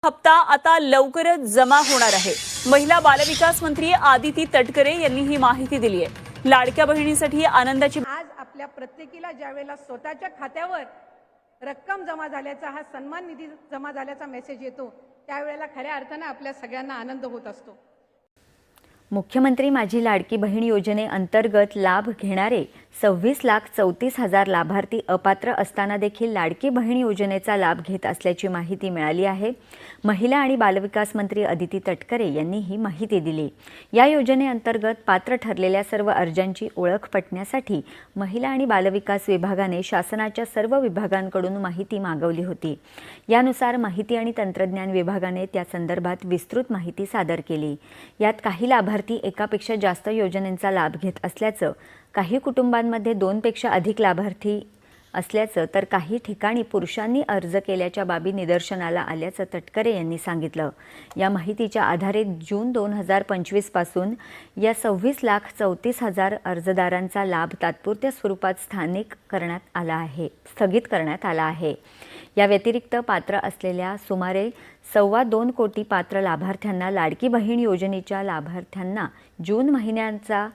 हप्ता आता लवकरच जमा होणार आहे। महिला बालविकास मंत्री आदिती तटकरे यांनी ही माहिती दिली आहे। लाडक्या बहिणीसाठी आनंदाची आज आपल्या प्रत्येकीला ज्यावेळेला स्वतःच्या खात्यावर रक्कम जमा झाल्याचा हा सन्मान निधी जमा झाल्याचा मेसेज येतो त्यावेळेला खऱ्या अर्थाने आपल्या सगळ्यांना आनंद होत असतो। मुख्यमंत्री माझी लाडकी बहीण योजनेअंतर्गत लाभ घेणारे 26,34,000 लाभार्थी अपात्र असताना देखील लाडकी बहीण योजनेचा लाभ घेत असल्याची माहिती मिळाली आहे। महिला आणि बालविकास मंत्री आदिती तटकरे यांनी ही माहिती दिली। या योजनेअंतर्गत पात्र ठरलेल्या सर्व अर्जांची ओळख पटण्यासाठी महिला आणि बालविकास विभागाने शासनाच्या सर्व विभागांकडून माहिती मागवली होती। यानुसार माहिती आणि तंत्रज्ञान विभागाने त्या संदर्भात विस्तृत माहिती सादर केली। यात काही लाभार्थी एकापेक्षा जास्त योजनांचा लाभ घेत असल्याचं, काही कुटुंबांमध्ये 2 पेक्षा अधिक लाभार्थी असल्याचं, तर काही ठिकाणी पुरुषांनी अर्ज केल्याच्या बाबी निदर्शनाला आल्याचं तटकरे यांनी सांगितलं। या माहितीच्या आधारे जून 2025 पासून या 26,34,000 अर्जदारांचा लाभ तात्पुरत्या स्वरूपात स्थगित करण्यात आला आहे। या व्यतिरिक्त पात्र असलेल्या सुमारे 2.25 कोटी पात्र लाभार्थ्यांना लाडकी बहीण योजनेच्या लाभार्थ्यांना जून महिन्याचा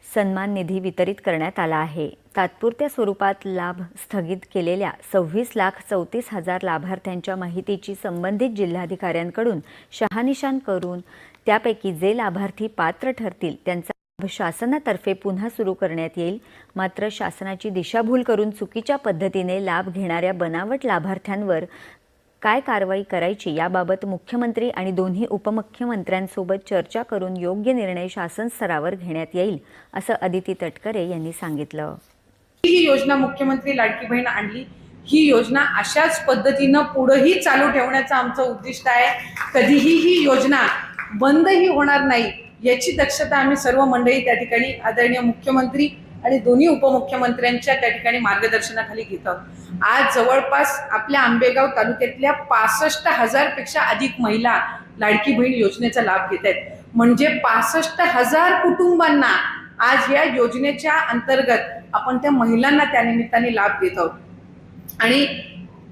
सन्मान निधी वितरित करण्यात आला आहे। तात्पुरत्या स्वरूपात लाभ स्थगित केलेल्या 26,34,000 लाभार्थ्यांच्या माहितीची संबंधित जिल्हाधिकाऱ्यांकडून शहानिशा करून त्यापैकी जे लाभार्थी पात्र ठरतील त्यांचा लाभ शासनातर्फे पुन्हा सुरू करण्यात येईल। मात्र शासनाची दिशाभूल करून चुकीच्या पद्धतीने लाभ घेणाऱ्या बनावट लाभार्थ्यांवर काय कारवाई करायची याबाबत मुख्यमंत्री आणि दोन्ही उपमुख्यमंत्र्यांसोबत चर्चा करून योग्य निर्णय शासन स्तरावर घेण्यात येईल, असं आदिती तटकरे यांनी सांगितलं। ही योजना मुख्यमंत्री लाडकी बहीण आणली, ही योजना अशाच पद्धतीनं पुढेही चालू ठेवण्याचं आमचं उद्दिष्ट आहे। कधीही ही योजना बंदही होणार नाही याची दक्षता आम्ही सर्व मंडळी त्या ठिकाणी आदरणीय मुख्यमंत्री आणि दोन्ही उपमुख्यमंत्र्यांच्या त्या ठिकाणी मार्गदर्शनाखाली घेत आहोत। आज जवळपास आपल्या आंबेगाव तालुक्यातल्या 65,000 पेक्षा अधिक महिला लाडकी बहीण योजनेचा लाभ घेत आहेत। म्हणजे 65,000 कुटुंबांना आज या योजनेच्या अंतर्गत आपण त्या महिलांना त्या निमित्ताने लाभ देत आहोत। आणि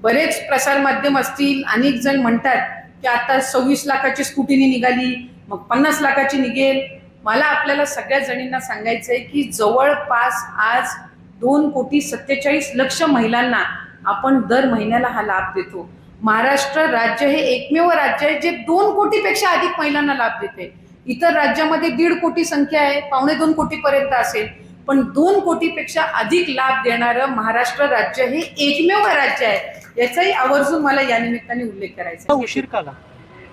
बरेच प्रसार माध्यम असतील, अनेक जण म्हणतात की आता 26 लाखाची स्कूटीनी निघाली, मग 50 लाखाची निघेल। मला आपल्याला सगळ्या जणींना सांगायचं आहे की जवळपास आज 2,47,00,000 महिलांना आपण दर महिन्याला हा लाभ देतो। महाराष्ट्र राज्य हे एकमेव राज्य आहे जे 2 कोटीपेक्षा अधिक महिलांना लाभ देते। इतर राज्यामध्ये 1.5 कोटी संख्या आहे, 2.25 कोटीपर्यंत असेल, पण 2 कोटीपेक्षा अधिक लाभ देणारं महाराष्ट्र राज्य हे एकमेव राज्य आहे। याचाही आवर्जून मला या निमित्ताने उल्लेख करायचा आहे। उशीर काला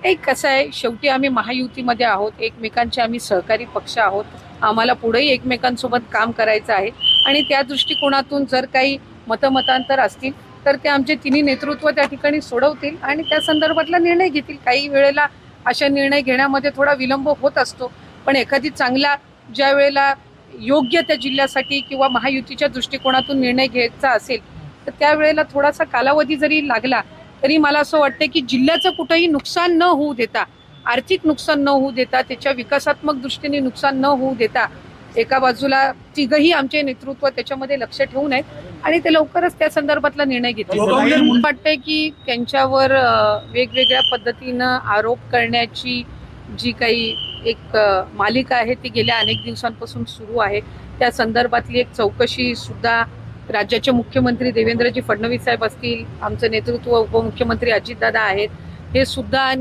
एक कसं आहे, शेवटी आम्ही महायुतीमध्ये आहोत, एकमेकांचे आम्ही सहकारी पक्ष आहोत, आम्हाला पुढेही एकमेकांसोबत काम करायचं आहे आणि त्या दृष्टिकोनातून जर काही मतमतांतर असतील तर ते आमचे तिन्ही नेतृत्व त्या ठिकाणी सोडवतील आणि त्या संदर्भातला निर्णय घेतील। काही वेळेला अशा निर्णय घेण्यामध्ये थोडा विलंब होत असतो, पण एखादी चांगला ज्या वेळेला योग्य त्या जिल्ह्यासाठी किंवा महायुतीच्या दृष्टिकोनातून निर्णय घ्यायचा असेल तर त्यावेळेला थोडासा कालावधी जरी लागला तरी मला असं वाटतं की जिल्ह्याचं कुठेही नुकसान न होऊ देता, आर्थिक नुकसान न होऊ देता, त्याच्या विकासात्मक दृष्टीने नुकसान न होऊ देता एका बाजूला तिघही आमचे नेतृत्व त्याच्यामध्ये लक्ष ठेवून आहेत आणि ते लवकरच त्या संदर्भातला निर्णय घेतील। वाटतंय की त्यांच्यावर वेगवेगळ्या पद्धतीनं आरोप करण्याची जी काही एक मालिका आहे ती गेल्या अनेक दिवसांपासून सुरू आहे। त्या संदर्भातली एक चौकशी सुद्धा राज्याचे मुख्यमंत्री देवेंद्रजी फडणवीस साहेब असतील, आमचं नेतृत्व उपमुख्यमंत्री अजितदादा आहेत, हे सुद्धा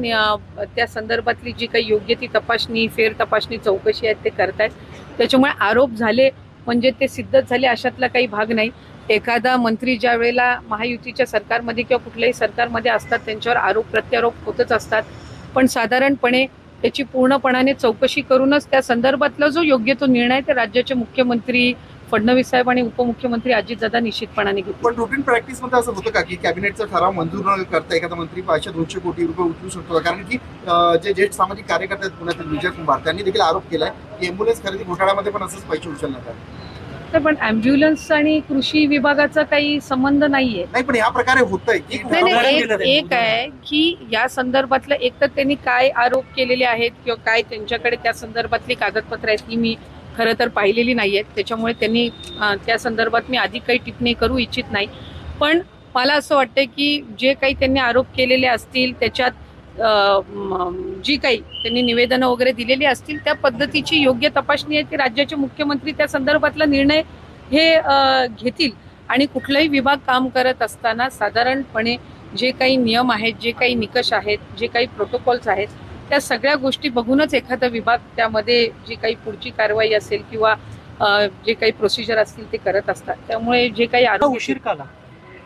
त्या संदर्भातली जी काही योग्य ती तपासणी, फेर तपासणी, चौकशी आहेत ते करतायत। त्याच्यामुळे आरोप झाले म्हणजे ते सिद्धच झाले अशातला काही भाग नाही। एखादा मंत्री ज्या वेळेला महायुतीच्या सरकारमध्ये किंवा कुठल्याही सरकारमध्ये असतात त्यांच्यावर आरोप प्रत्यारोप होतच असतात, पण साधारणपणे त्याची पूर्णपणाने चौकशी करूनच त्या संदर्भातला जो योग्य तो निर्णय ते राज्याचे मुख्यमंत्री फडणवीस साहेब आणि उपमुख्यमंत्री अजितदादा निश्चितपणाने घेतील। पण रुटीन प्रॅक्टिस मध्ये असं होतं का की कॅबिनेटचा ठराव मंजूर न करता एखादा मंत्री 500-200 कोटी रुपये उचलू शकतो? कारण की जे ज्येष्ठ सामाजिक कार्यकर्ते आहेत पुण्यातील विजय कुमार त्यांनी देखील आरोप केलाय की एम्ब्युलन्स खरेदी घोटाळ्यामध्ये पण असंच पैसे उचलण्यात आले। पण ॲम्ब्युलन्स आणि कृषी विभागाचा काही संबंध नाहीये। नाही, पण या प्रकारे होतंय की एक आहे की या संदर्भातलं एक तर त्यांनी काय आरोप केलेले आहेत किंवा काय त्यांच्याकडे त्या संदर्भातली कागदपत्र आहेत ही मी खरं तर पाहिलेली नाही आहेत, त्याच्यामुळे त्यांनी त्या संदर्भात मी अधिक काही टिप्पणी करू इच्छित नाही। पण मला असं वाटतं की जे काही त्यांनी आरोप केलेले असतील त्याच्यात जी काही त्यांनी निवेदनं वगैरे दिलेली असतील त्या पद्धतीची योग्य तपासणी आहे ती राज्याचे मुख्यमंत्री त्या संदर्भातला निर्णय हे घेतील. आणि कुठलाही विभाग काम करत असताना साधारणपणे जे काही नियम आहेत, जे काही निकष आहेत, जे काही प्रोटोकॉल्स आहेत, त्या सगळ्या गोष्टी बघूनच एखादा विभाग त्यामध्ये जी काही पुढची कारवाई असेल किंवा जे काही प्रोसिजर असतील ते करत असतात. त्यामुळे जे काही उशीर काला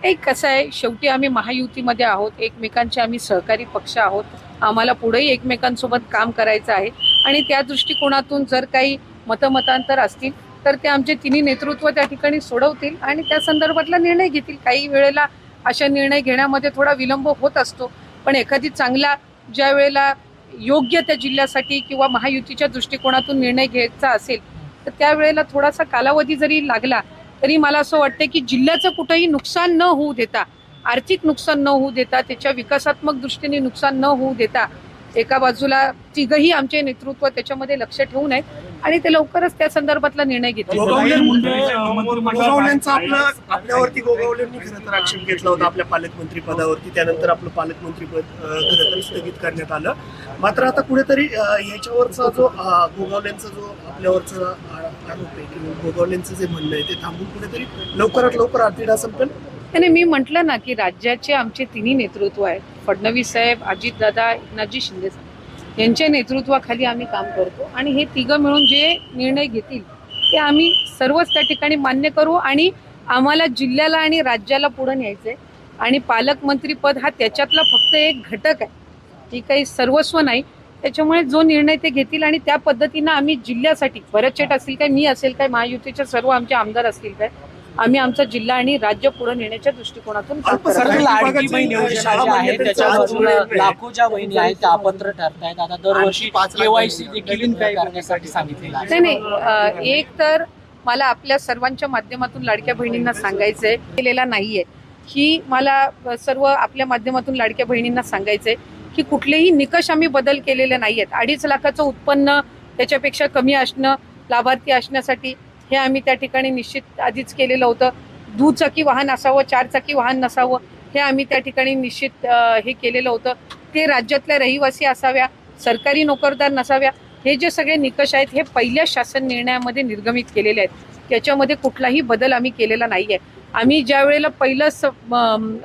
एक कसं आहे, शेवटी आम्ही महायुतीमध्ये आहोत, एकमेकांचे आम्ही सहकारी पक्ष आहोत, आम्हाला पुढेही एकमेकांसोबत काम करायचं आहे. आणि त्या दृष्टिकोनातून जर काही मतमतांतर असतील तर ते आमचे तिन्ही नेतृत्व त्या ठिकाणी सोडवतील आणि त्या संदर्भातला निर्णय घेतील. काही वेळेला अशा निर्णय घेण्यामध्ये थोडा विलंब होत असतो, पण एखादी चांगला ज्या वेळेला योग्य त्या जिल्ह्यासाठी किंवा महायुतीच्या दृष्टिकोनातून निर्णय घ्यायचा असेल तर त्यावेळेला थोडासा कालावधी जरी लागला तरी मला असं वाटतं की जिल्ह्याचं कुठंही नुकसान न होऊ देता, आर्थिक नुकसान न होऊ देता, त्याच्या विकासात्मक दृष्टीने नुकसान न होऊ देता एका बाजूला तिघही आमचे नेतृत्व त्याच्यामध्ये लक्ष ठेवून आहेत आणि ते लवकरच त्या संदर्भातला निर्णय घेतील. गोगावलेंचा आपल्यावरती गोगावलेंनी खरं तर आक्षेप घेतला होता आपल्या पालकमंत्री पदावरती. त्यानंतर आपलं पालकमंत्री पद खरं तर स्थगित करण्यात आलं. मात्र आता कुठेतरी याच्यावरचा जो गोगावलेंचा जो आपल्यावरचा आरोप आहे किंवा गोगावलेंचं जे म्हणणं आहे ते थांबून कुठेतरी लवकरात लवकर आरतीडा संपेल. आणि मी म्हटलं ना की राज्याचे आमचे तिन्ही नेतृत्व आहेत, फडणवीस साहेब, अजितदादा, एकनाथजी शिंदे साहेब यांच्या नेतृत्वाखाली आम्ही काम करतो आणि हे तिघं मिळून जे निर्णय घेतील ते आम्ही सर्वच त्या ठिकाणी मान्य करू. आणि आम्हाला जिल्ह्याला आणि राज्याला पुढे न्यायचंय आणि पालकमंत्री पद हा त्याच्यातला फक्त एक घटक आहे, ती काही सर्वस्व नाही. त्याच्यामुळे जो निर्णय ते घेतील आणि त्या पद्धतीनं आम्ही जिल्ह्यासाठी, भरत शेठ असतील काय, मी असेल काय, महायुतीचे सर्व आमचे आमदार असतील काय, आम्ही आमचा जिल्हा आणि राज्य पुढे नेण्याच्या दृष्टिकोनातून काम करत आहोत. लाडकी बहीण योजना जी आहे त्याच्यामधून लाखोच्या बहिणी आहेत त्या अपात्र ठरतायत. आता दरवर्षी KYC देखील करण्यासाठी सांगितलेलं आहे. नाही, एक तर मला आपल्या सर्वांच्या माध्यमातून लाडक्या बहिणींना सांगायचंय, केलेला नाहीये, ही मला सर्व आपल्या माध्यमातून लाडक्या बहिणींना सांगायचंय की कुठलेही निकष आम्ही बदल केलेले नाहीयेत. 2.5 लाखाचं उत्पन्न त्याच्यापेक्षा कमी असणं लाभार्थी असण्यासाठी हे आम्ही त्या ठिकाणी निश्चित आधीच केलेलं होतं. दुचाकी वाहन असावं, 4 चाकी वाहन नसावं हे आम्ही त्या ठिकाणी निश्चित हे केलेलं होतं. ते राज्यातल्या रहिवासी असाव्या, सरकारी नोकरदार नसाव्या, हे जे सगळे निकष आहेत हे पहिल्या शासन निर्णयामध्ये निर्गमित केलेले आहेत. त्याच्यामध्ये कुठलाही बदल आम्ही केलेला नाही आहे. आम्ही ज्या वेळेला पहिलं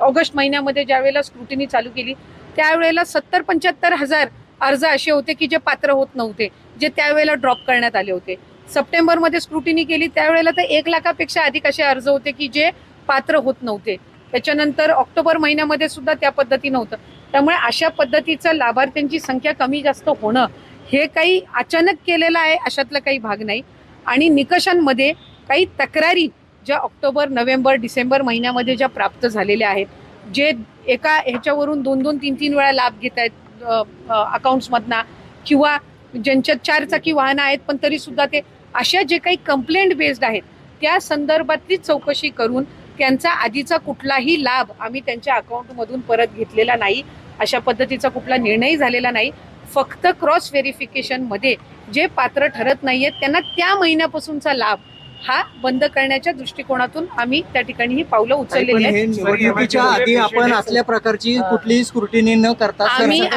ऑगस्ट महिन्यामध्ये ज्या वेळेला स्क्रुटिनी चालू केली त्यावेळेला 70-75 हजार अर्ज असे होते की जे पात्र होत नव्हते, जे त्यावेळेला ड्रॉप करण्यात आले होते. सप्टेंबरमध्ये स्क्रुटिनी केली त्यावेळेला तर 1 लाखापेक्षा अधिक असे अर्ज होते की जे पात्र होत नव्हते. त्याच्यानंतर ऑक्टोबर महिन्यामध्ये सुद्धा त्या पद्धतीनं होतं. त्यामुळे अशा पद्धतीचं लाभार्थ्यांची संख्या कमी जास्त होणं हे काही अचानक केलेलं आहे अशातला काही भाग नाही. आणि निकषांमध्ये काही तक्रारी ज्या ऑक्टोबर, नोव्हेंबर, डिसेंबर महिन्यामध्ये ज्या प्राप्त झालेल्या आहेत, जे एका ह्याच्यावरून 2-2, 3-3 वेळा लाभ घेत आहेत अकाउंट्समधनं, किंवा ज्यांच्यात 4 चाकी वाहनं आहेत पण तरी सुद्धा ते अशा जे काही कंप्लेंट बेस्ड आहेत त्या संदर्भातली चौकशी करून त्यांचा आधीचा कुठलाही लाभ आम्ही त्यांच्या अकाउंटमधून परत घेतलेला नाही. अशा पद्धतीचा कुठला निर्णय झालेला नाही. फक्त क्रॉस व्हेरिफिकेशनमध्ये जे पात्र ठरत नाही आहेत त्यांना त्या महिन्यापासूनचा लाभ हा बंद करण्याच्या दृष्टिकोनातून आम्ही त्या ठिकाणी ही पावलं उचललेली आहेत. निवडणुकीच्या आधी आपण असल्या प्रकारची कुठलीही स्क्रुटिनी न करता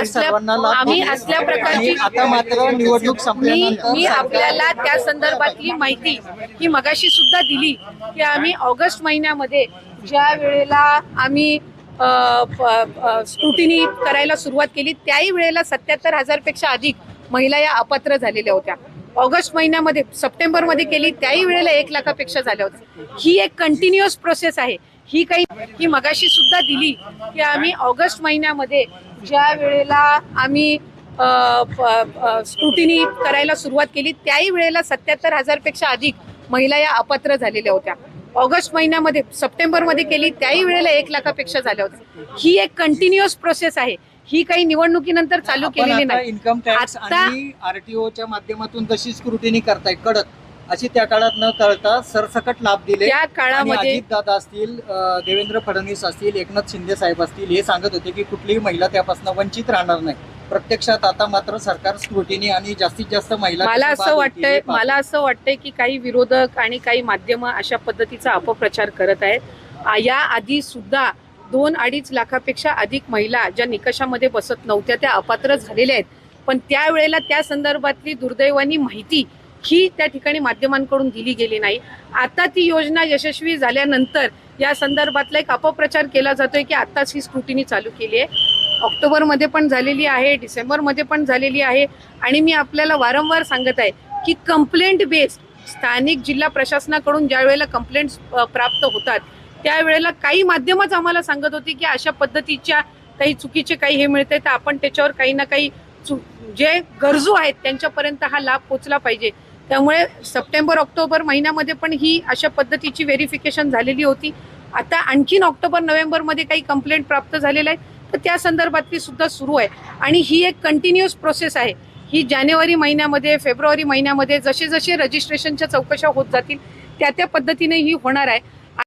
सर्वांना लाभ असल्या प्रकारची आता मात्र निवडणूक संपल्यानंतर मी आपल्याला त्या संदर्भातली माहिती ही मगाशी सुद्धा दिली की आम्ही ऑगस्ट महिन्यामध्ये ज्या वेळेला आम्ही स्क्रुटिनी करायला सुरुवात केली त्याही वेळेला 77,000 पेक्षा अधिक महिला या अपात्र झालेल्या होत्या. ऑगस्ट महिन्यामध्ये, सप्टेंबरमध्ये केली त्याही वेळेला 1 लाखापेक्षा झाल्या होत्या. ही एक कंटिन्युअस प्रोसेस आहे. ही मगाशी सुद्धा दिली की आम्ही ऑगस्ट महिन्यामध्ये ज्या वेळेला आम्ही स्क्रुटिनी करायला सुरुवात केली त्याही वेळेला 77,000 पेक्षा अधिक महिला या अपात्र झालेल्या होत्या. ऑगस्ट महिन्यामध्ये, सप्टेंबरमध्ये केली त्याही वेळेला 1 लाखापेक्षा झाल्या होत्या. ही एक कंटिन्युअस प्रोसेस आहे. ही काही निवडणुकीनंतर चालू केलेली नाही. इन्कम टॅक्स आणि RTOच्या माध्यमातून तशी स्क्रुटिनी करताय कडक, अशी त्या काळात न करता सरसकट लाभ दिले. त्या काळामध्ये अजितदादा असतील, देवेंद्र फडणवीस असतील, एकनाथ शिंदे साहेब असतील, हे सांगत होते की कुठलीही महिला त्यापासून वंचित राहणार नाही. प्रत्यक्षात आता मात्र सरकार स्क्रुटिनी आणि जास्तीत जास्त महिला, मला असं वाटतंय की काही विरोधक आणि काही माध्यम अशा पद्धतीचा अपप्रचार करत आहेत. या आधी सुद्धा 2-2.5 लाखापेक्षा अधिक महिला ज्या निकषामध्ये बसत नव्हत्या त्या अपात्र झालेल्या आहेत. पण त्यावेळेला त्या संदर्भातली दुर्दैवानी माहिती ही त्या ठिकाणी माध्यमांकडून दिली गेली नाही. आता ती योजना यशस्वी झाल्यानंतर या संदर्भातला एक अपप्रचार केला जातोय की आत्ताच ही स्क्रुटिनी चालू केली आहे. ऑक्टोबरमध्ये पण झालेली आहे, डिसेंबरमध्ये पण झालेली आहे. आणि मी आपल्याला वारंवार सांगत आहे की कंप्लेंट बेस्ड स्थानिक जिल्हा प्रशासनाकडून ज्या वेळेला कंप्लेंट्स प्राप्त होतात त्यावेळेला काही माध्यमच आम्हाला सांगत होती की अशा पद्धतीच्या काही चुकीचे काही हे मिळते तर आपण त्याच्यावर काही ना काही जे गरजू आहेत त्यांच्यापर्यंत हा लाभ पोचला पाहिजे. त्यामुळे सप्टेंबर-ऑक्टोबर महिन्यामध्ये पण ही अशा पद्धतीची व्हेरिफिकेशन झालेली होती. आता आणखीन ऑक्टोबर-नोव्हेंबरमध्ये काही कंप्लेंट प्राप्त झालेल्या आहेत तर त्या संदर्भातली सुद्धा सुरू आहे. आणि ही एक कंटिन्युअस प्रोसेस आहे. ही जानेवारी महिन्यामध्ये, फेब्रुवारी महिन्यामध्ये जसे जसे रजिस्ट्रेशनच्या चौकशा होत जातील त्या पद्धतीने ही होणार आहे.